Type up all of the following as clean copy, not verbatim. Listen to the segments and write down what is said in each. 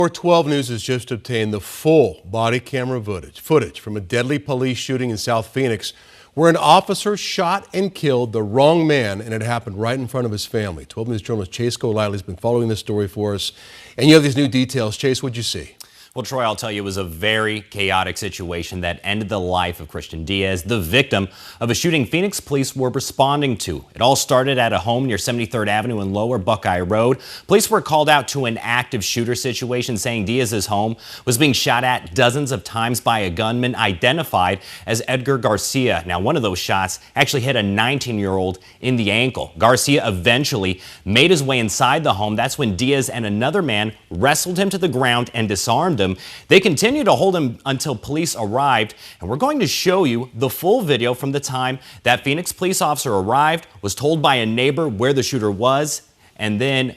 12 News has just obtained the full body camera footage from a deadly police shooting in South Phoenix where an officer shot and killed the wrong man, and it happened right in front of his family. 12 News journalist Chase Golightly has been following this story for us, and you have these new details. Chase, what'd you see? Well, Troy, I'll tell you, it was a very chaotic situation that ended the life of Christian Diaz, the victim of a shooting Phoenix police were responding to. It all started at a home near 73rd Avenue and Lower Buckeye Road. Police were called out to an active shooter situation, saying Diaz's home was being shot at dozens of times by a gunman identified as Edgar Garcia. Now, one of those shots actually hit a 19-year-old in the ankle. Garcia eventually made his way inside the home. That's when Diaz and another man wrestled him to the ground and disarmed him. They continued to hold him until police arrived, and we're going to show you the full video from the time that Phoenix police officer arrived, was told by a neighbor where the shooter was, and then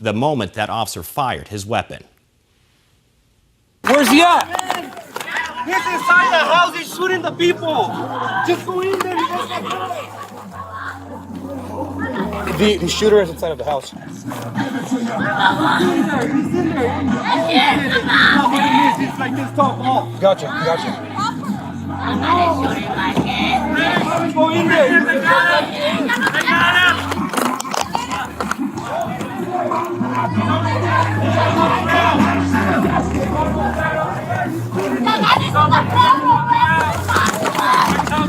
the moment that officer fired his weapon. Where's he at? He's inside the house. He's shooting the people. Just go in there. The shooter is inside of the house. He's in there. He's like this tall. Gotcha. Go in there.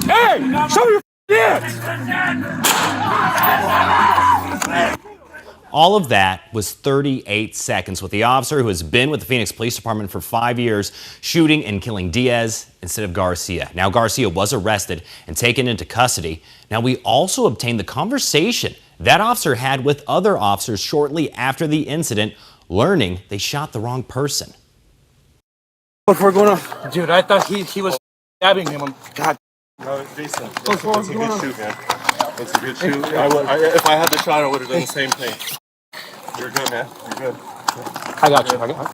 Hey, show your hands. All of that was 38 seconds with the officer who has been with the Phoenix Police Department for 5 years shooting and killing Diaz instead of Garcia. Now, Garcia was arrested and taken into custody. Now, we also obtained the conversation that officer had with other officers shortly after the incident, learning they shot the wrong person. If we're gonna, dude, I thought he was stabbing him. God. No, Jason, it's a good shoot, man. It's a good shoot. If I had the shot, I would have done the same thing. You're good, man. You're good. I got you.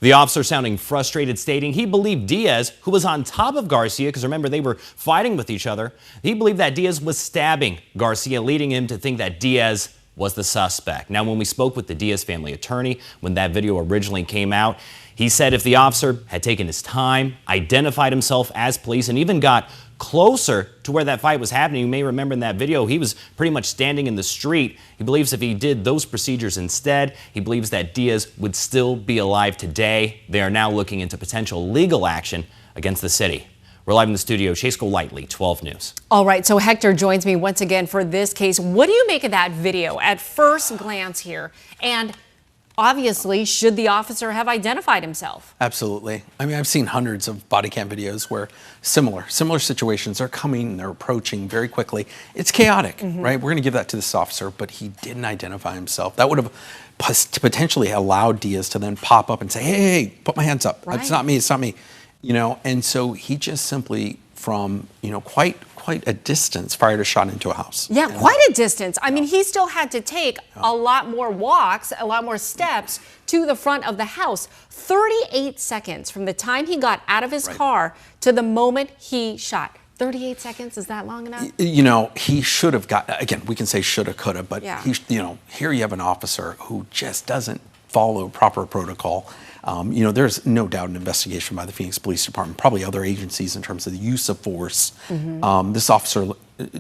The officer sounding frustrated, stating he believed Diaz, who was on top of Garcia, because remember, they were fighting with each other, he believed that Diaz was stabbing Garcia, leading him to think that Diaz was the suspect. Now, when we spoke with the Diaz family attorney, when that video originally came out, he said if the officer had taken his time, identified himself as police, and even got closer to where that fight was happening, you may remember in that video, he was pretty much standing in the street. He believes if he did those procedures instead, he believes that Diaz would still be alive today. They are now looking into potential legal action against the city. We're live in the studio. Chase Golightly, 12 News. All right, so Hector joins me once again for this case. What do you make of that video at first glance here? And obviously, should the officer have identified himself? Absolutely. I mean, I've seen hundreds of body cam videos where similar situations are coming, they're approaching very quickly. It's chaotic, right? We're going to give that to this officer, but he didn't identify himself. That would have potentially allowed Diaz to then pop up and say, hey, put my hands up. Right. It's not me. You know, and so he just simply from, quite a distance fired a shot into a house. Yeah, quite a distance. I mean, he still had to take a lot more walks, a lot more steps to the front of the house. 38 seconds from the time he got out of his car to the moment he shot. 38 seconds, is that long enough? He should have got, again, we can say shoulda, coulda, but here you have an officer who just doesn't follow proper protocol. There's no doubt an investigation by the Phoenix Police Department, probably other agencies in terms of the use of force. This officer,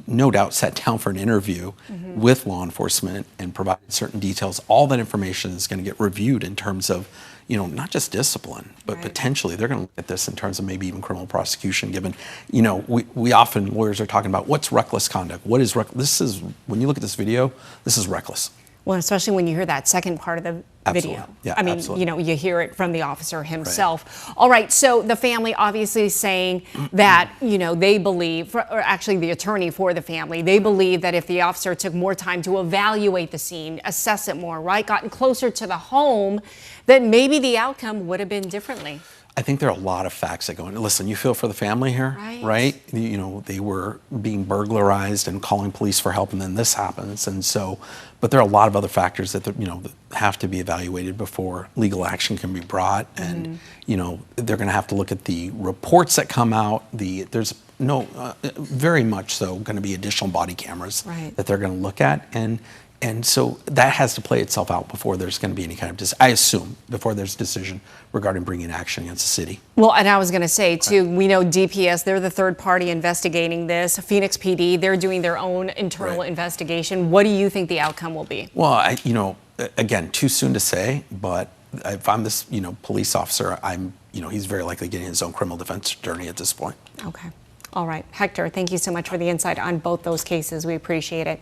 no doubt, sat down for an interview with law enforcement and provided certain details. All that information is going to get reviewed in terms of, not just discipline, but potentially they're going to look at this in terms of maybe even criminal prosecution, given, we often, lawyers are talking about what's reckless conduct. What is reckless? When you look at this video, this is reckless. Well, especially when you hear that second part of the video. Yeah, I mean, you hear it from the officer himself. All right, so the family obviously saying that, they believe, or actually the attorney for the family, they believe that if the officer took more time to evaluate the scene, assess it more, right, gotten closer to the home, that maybe the outcome would have been differently. I think there are a lot of facts that go in. Listen, you feel for the family here, right? They were being burglarized and calling police for help, and then this happens. And so, but there are a lot of other factors that, that have to be evaluated before legal action can be brought. And, they're going to have to look at the reports that come out. There's very much so going to be additional body cameras that they're going to look at. And And so that has to play itself out before there's going to be any kind of, I assume, before there's a decision regarding bringing action against the city. Well, and I was going to say, too, we know DPS, they're the third party investigating this. Phoenix PD, they're doing their own internal investigation. What do you think the outcome will be? Well, again, too soon to say, but if I'm this, police officer, he's very likely getting his own criminal defense attorney at this point. Okay. All right. Hector, thank you so much for the insight on both those cases. We appreciate it.